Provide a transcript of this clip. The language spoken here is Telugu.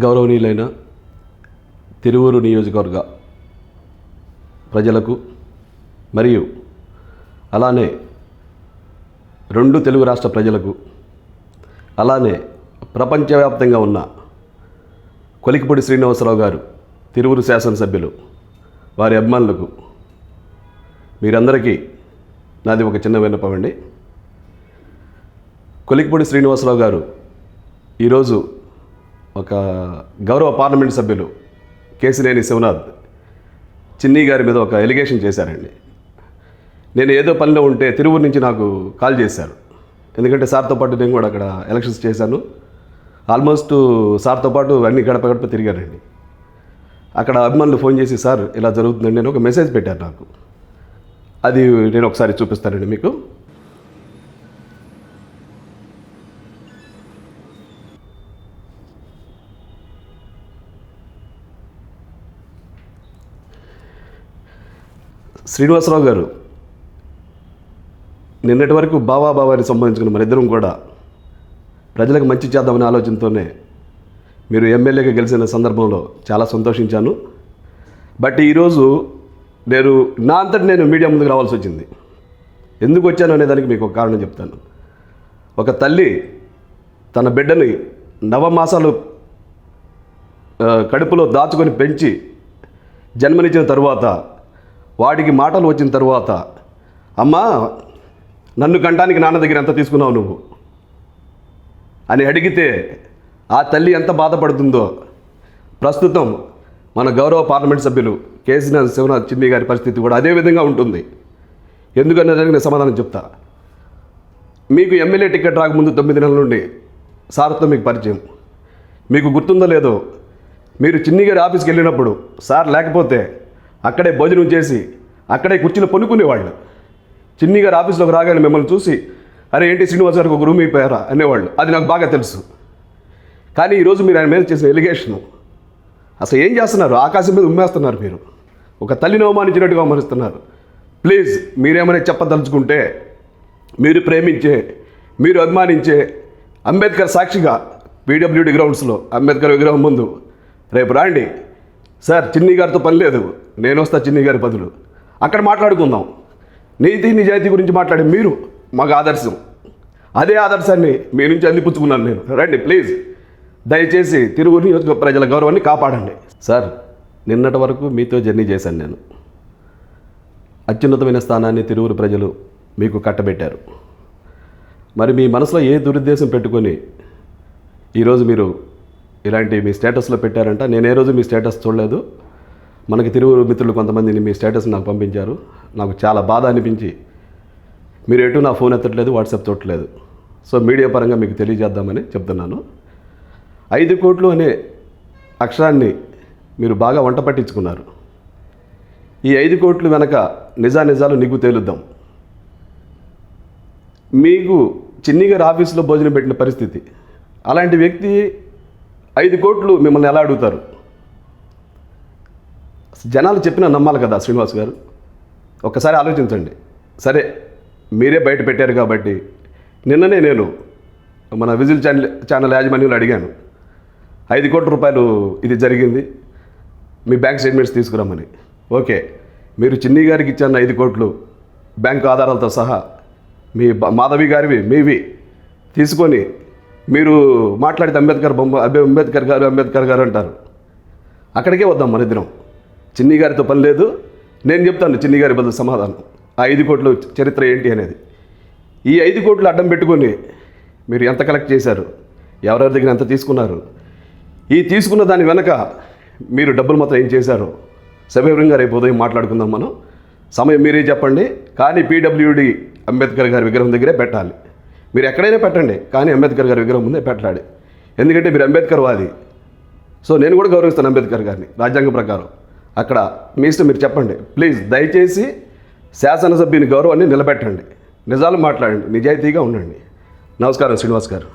గౌరవనీయులైన తిరువూరు నియోజకవర్గ ప్రజలకు మరియు అలానే రెండు తెలుగు రాష్ట్ర ప్రజలకు అలానే ప్రపంచవ్యాప్తంగా ఉన్న కొలికిపూడి శ్రీనివాసరావు గారు తిరువూరు శాసనసభ్యులు వారి అభిమానులకు మీరందరికీ నాది ఒక చిన్న విన్నపం అండి. కొలికిపూడి శ్రీనివాసరావు గారు ఈరోజు ఒక గౌరవ పార్లమెంట్ సభ్యులు కేసినేని శివనాథ్ చిన్ని గారి మీద ఒక ఎలిగేషన్ చేశారండి. నేను ఏదో పనిలో ఉంటే తిరువూరు నుంచి నాకు కాల్ చేశారు. ఎందుకంటే సార్తో పాటు నేను కూడా అక్కడ ఎలక్షన్స్ చేశాను. ఆల్మోస్ట్ సార్తో పాటు అన్ని గడప గడప తిరిగానండి. అక్కడ అభిమానులు ఫోన్ చేసి సార్ ఇలా జరుగుతుందండి నేను ఒక మెసేజ్ పెట్టారు నాకు. అది నేను ఒకసారి చూపిస్తానండి మీకు. శ్రీనివాసరావు గారు, నిన్నటి వరకు బావాని సంబంధించుకున్న మరిద్దరం కూడా ప్రజలకు మంచి చేద్దామనే ఆలోచనతోనే మీరు ఎమ్మెల్యేగా గెలిచిన సందర్భంలో చాలా సంతోషించాను. బట్ ఈరోజు నేను నా అంతటి నేను మీడియా ముందుకు రావాల్సి వచ్చింది. ఎందుకు వచ్చాను అనేదానికి మీకు ఒక కారణం చెప్తాను. ఒక తల్లి తన బిడ్డని నవమాసాలు కడుపులో దాచుకొని పెంచి జన్మనిచ్చిన తరువాత వాడికి మాటలు వచ్చిన తర్వాత, అమ్మా నన్ను కంటానికి నాన్న దగ్గర ఎంత తీసుకున్నావు నువ్వు అని అడిగితే ఆ తల్లి ఎంత బాధపడుతుందో ప్రస్తుతం మన గౌరవ పార్లమెంట్ సభ్యులు కేసినేని శివనాథ్ చిన్ని గారి పరిస్థితి కూడా అదే విధంగా ఉంటుంది. ఎందుకనేదానికి నేను సమాధానం చెప్తా. మీకు ఎమ్మెల్యే టికెట్ రాకముందు 9 నెలల నుండి సార్తో మీకు పరిచయం. మీకు గుర్తుందో లేదో, మీరు చిన్ని గారి ఆఫీస్కి వెళ్ళినప్పుడు సార్ లేకపోతే అక్కడే భోజనం చేసి అక్కడే కుర్చీలో పనుకునేవాళ్ళు. చిన్ని గారు ఆఫీస్లోకి రాగానే మిమ్మల్ని చూసి అరే ఏంటి శ్రీనివాస్ గారికి ఒక రూమ్ అయిపోయారా అనేవాళ్ళు. అది నాకు బాగా తెలుసు. కానీ ఈరోజు మీరు ఆయన మీద చేసిన ఎలిగేషను అసలు ఏం చేస్తున్నారు? ఆకాశం మీద ఉమ్మేస్తున్నారు. మీరు ఒక తల్లిని అవమానించినట్టుగా అవమానిస్తున్నారు. ప్లీజ్ మీరేమైనా చెప్పదలుచుకుంటే మీరు ప్రేమించే, మీరు అభిమానించే అంబేద్కర్ సాక్షిగా పీడబ్ల్యూడి గ్రౌండ్స్లో అంబేద్కర్ విగ్రహం ముందు రేపు రాండి. సార్ చిన్ని గారితో పని లేదు, నేను వస్తా చిన్ని గారి బదులు, అక్కడ మాట్లాడుకుందాం. నీతి నిజాయితీ గురించి మాట్లాడే మీరు మాకు ఆదర్శం. అదే ఆదర్శాన్ని మీ నుంచి అందిపుచ్చుకున్నాను నేను. రండి ప్లీజ్, దయచేసి తిరువూరు నియోజకవర్గ ప్రజల గౌరవాన్ని కాపాడండి. సార్ నిన్నటి వరకు మీతో జర్నీ చేశాను నేను. అత్యున్నతమైన స్థానాన్ని తిరువూరు ప్రజలు మీకు కట్టబెట్టారు. మరి మీ మనసులో ఏ దురుద్దేశం పెట్టుకొని ఈరోజు మీరు ఇలాంటి మీ స్టేటస్లో పెట్టారంట. నేను ఏ రోజు మీ స్టేటస్ చూడలేదు. మనకి తిరువూరు మిత్రులు కొంతమందిని మీ స్టేటస్ నాకు పంపించారు. నాకు చాలా బాధ అనిపించి మీరు ఎటు నా ఫోన్ ఎత్తట్లేదు, వాట్సాప్ చూడట్లేదు. సో మీడియా పరంగా మీకు తెలియజేద్దామని చెప్తున్నాను. 5 కోట్లు అనే అక్షరాన్ని మీరు బాగా వంట పట్టించుకున్నారు. ఈ 5 కోట్లు వెనక నిజాలు నీకు తేలుద్దాం. మీకు చిన్ని గారి ఆఫీసులో భోజనం పెట్టిన పరిస్థితి, అలాంటి వ్యక్తి 5 కోట్లు మిమ్మల్ని ఎలా అడుగుతారు? జనాలు చెప్పినా నమ్మాలి కదా శ్రీనివాస్ గారు. ఒక్కసారి ఆలోచించండి. సరే మీరే బయట పెట్టారు కాబట్టి నిన్ననే నేను మన విజిల్ ఛానల్ యాజమాన్యంలో అడిగాను, 5 కోట్ల రూపాయలు ఇది జరిగింది, మీ బ్యాంక్ స్టేట్మెంట్స్ తీసుకురమ్మని. ఓకే, మీరు చిన్ని గారికి ఇచ్చిన 5 కోట్లు బ్యాంకు ఆధారాలతో సహా మీ మాధవి గారివి మీవి తీసుకొని మీరు మాట్లాడితే అంబేద్కర్ గారు అంటారు. అక్కడికే వద్దాం మన ఇద్దరం. చిన్ని గారితో పని లేదు, నేను చెప్తాను చిన్ని గారి బదులు సమాధానం. ఆ 5 కోట్ల చరిత్ర ఏంటి అనేది. ఈ 5 కోట్లు అడ్డం పెట్టుకొని మీరు ఎంత కలెక్ట్ చేశారు, ఎవరెవరి దగ్గర ఎంత తీసుకున్నారు, ఈ తీసుకున్న దాని వెనక మీరు డబ్బులు మొత్తం ఏం చేశారు సవివరంగా రేపు ఉదయం మాట్లాడుకుందాం మనం. సమయం మీరే చెప్పండి. కానీ పీడబ్ల్యూడి అంబేద్కర్ గారి విగ్రహం దగ్గరే పెట్టాలి. మీరు ఎక్కడైనా పెట్టండి, కానీ అంబేద్కర్ గారి విగ్రహం ముందే పెట్టాలి. ఎందుకంటే మీరు అంబేద్కర్ వాది. సో నేను కూడా గౌరవిస్తాను అంబేద్కర్ గారిని రాజ్యాంగం ప్రకారం. అక్కడ మీ ఇష్టం, మీరు చెప్పండి. ప్లీజ్ దయచేసి శాసనసభ్యుని గౌరవాన్ని నిలబెట్టండి, నిజాలు మాట్లాడండి, నిజాయితీగా ఉండండి. నమస్కారం శ్రీనివాస్ గారు.